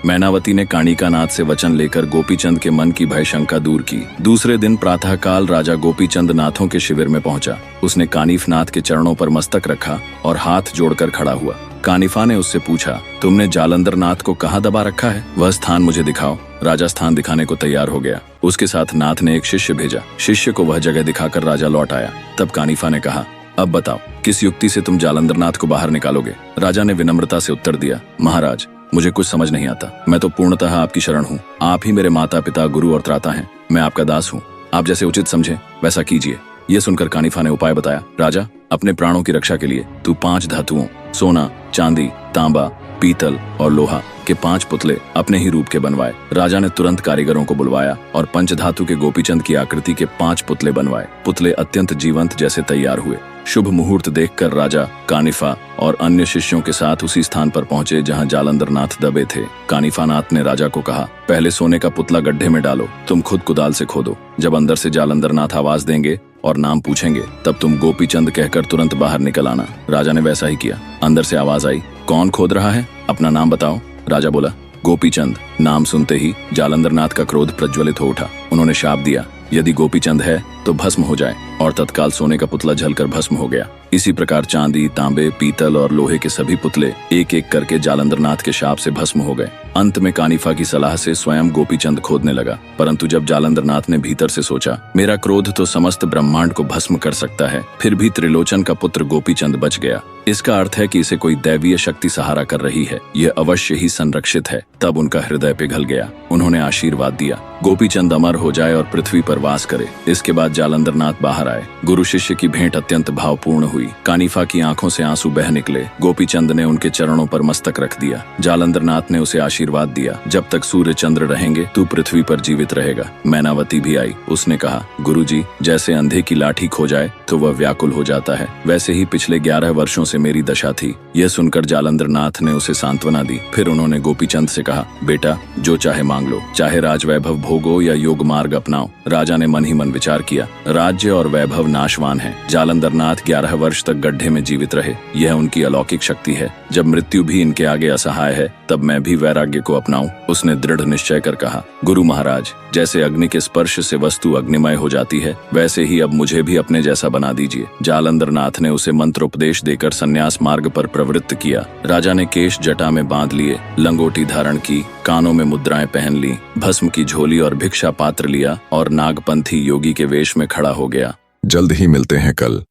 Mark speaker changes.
Speaker 1: मैनावती ने काणिकानाथ से वचन लेकर गोपीचंद के मन की भय शंका दूर की। दूसरे दिन प्रातःकाल राजा गोपीचंद नाथों के शिविर में पहुंचा। उसने कानिफ नाथ के चरणों पर मस्तक रखा और हाथ जोड़कर खड़ा हुआ। कानिफा ने उससे पूछा, तुमने जालंधर नाथ को कहाँ दबा रखा है? वह स्थान मुझे दिखाओ। राजा स्थान दिखाने को तैयार हो गया। उसके साथ नाथ ने एक शिष्य भेजा। शिष्य को वह जगह दिखाकर राजा लौट आया। तब कानिफा ने कहा, अब बताओ, किस युक्ति से तुम जालंधर नाथ को बाहर निकालोगे? राजा ने विनम्रता से उत्तर दिया, महाराज, मुझे कुछ समझ नहीं आता। मैं तो पूर्णतः आपकी शरण हूँ। आप ही मेरे माता पिता, गुरु और त्राता हैं। मैं आपका दास हूँ। आप जैसे उचित समझे वैसा कीजिए। यह सुनकर कानिफा ने उपाय बताया। राजा, अपने प्राणों की रक्षा के लिए तू 5 धातुओं सोना, चांदी, तांबा, पीतल और लोहा के 5 पुतले अपने ही रूप के बनवाए। राजा ने तुरंत कारीगरों को बुलवाया और पंचधातु के गोपीचंद की आकृति के 5 पुतले बनवाए। पुतले अत्यंत जीवंत जैसे तैयार हुए। शुभ मुहूर्त देखकर राजा, कानिफा और अन्य शिष्यों के साथ उसी स्थान पर पहुंचे जहां जालंधर नाथ दबे थे। कानिफा नाथ ने राजा को कहा, पहले सोने का पुतला गड्ढे में डालो। तुम खुद कुदाल से खोदो। जब अंदर से जालंधर नाथ आवाज देंगे और नाम पूछेंगे, तब तुम गोपीचंद कहकर तुरंत बाहर निकल आना। राजा ने वैसा ही किया। अंदर से आवाज आई, कौन खोद रहा है? अपना नाम बताओ। राजा बोला, गोपीचंद। नाम सुनते ही जालंधर नाथ का क्रोध प्रज्वलित हो उठा। उन्होंने शाप दिया, यदि गोपीचंद है तो भस्म हो जाए, और तत्काल सोने का पुतला जलकर भस्म हो गया। इसी प्रकार चांदी, तांबे, पीतल और लोहे के सभी पुतले एक एक करके जालंधर नाथ के शाप से भस्म हो गए। अंत में कानिफा की सलाह से स्वयं गोपीचंद खोदने लगा। परंतु जब जालंधर नाथ ने भीतर से सोचा, मेरा क्रोध तो समस्त ब्रह्मांड को भस्म कर सकता है, फिर भी त्रिलोचन का पुत्र गोपीचंद बच गया। इसका अर्थ है कि इसे कोई दैवीय शक्ति सहारा कर रही है। यह अवश्य ही संरक्षित है। तब उनका हृदय पिघल गया। उन्होंने आशीर्वाद दिया, गोपीचंद अमर हो जाए और पृथ्वी पर वास करे। इसके बाद जालंधर नाथ बाहर आए। गुरु शिष्य की भेंट अत्यंत भावपूर्ण हुई। कानिफा की आंखों से आंसू बह निकले। गोपीचंद ने उनके चरणों पर मस्तक रख दिया। जालंधर नाथ ने उसे आशीर्वाद दिया, जब तक सूर्य चंद्र रहेंगे तू पृथ्वी पर जीवित रहेगा। मैनावती भी आई। उसने कहा, गुरुजी, जैसे अंधे की लाठी खो जाए तो वह व्याकुल हो जाता है, वैसे ही पिछले 11 वर्षों से मेरी दशा थी। यह सुनकर जालंधर नाथ ने उसे सांत्वना दी। फिर उन्होंने गोपीचंद से कहा, बेटा, जो चाहे मांग लो, चाहे राजवैभव भोगो या योग मार्ग अपनाओ। राजा ने मन ही मन विचार किया, राज्य और वैभव नाशवान है। जालंधर नाथ 11 वर्ष तक गड्ढे में जीवित रहे, यह उनकी अलौकिक शक्ति है। जब मृत्यु भी इनके आगे असहाय है, तब मैं भी वैराग्य को अपनाऊं। उसने दृढ़ निश्चय कर कहा, गुरु महाराज, जैसे अग्नि के स्पर्श से वस्तु अग्निमय हो जाती है, वैसे ही अब मुझे भी अपने जैसा बना दीजिए। जालंधर नाथ ने उसे मंत्रोपदेश देकर संन्यास मार्ग पर प्रवृत्त किया। राजा ने केश जटा में बांध लिए, लंगोटी धारण की, कानों में मुद्राएं पहन ली, भस्म की झोली और भिक्षा पात्र लिया और नागपंथी योगी के वेश में खड़ा हो गया।
Speaker 2: जल्द ही मिलते हैं कल।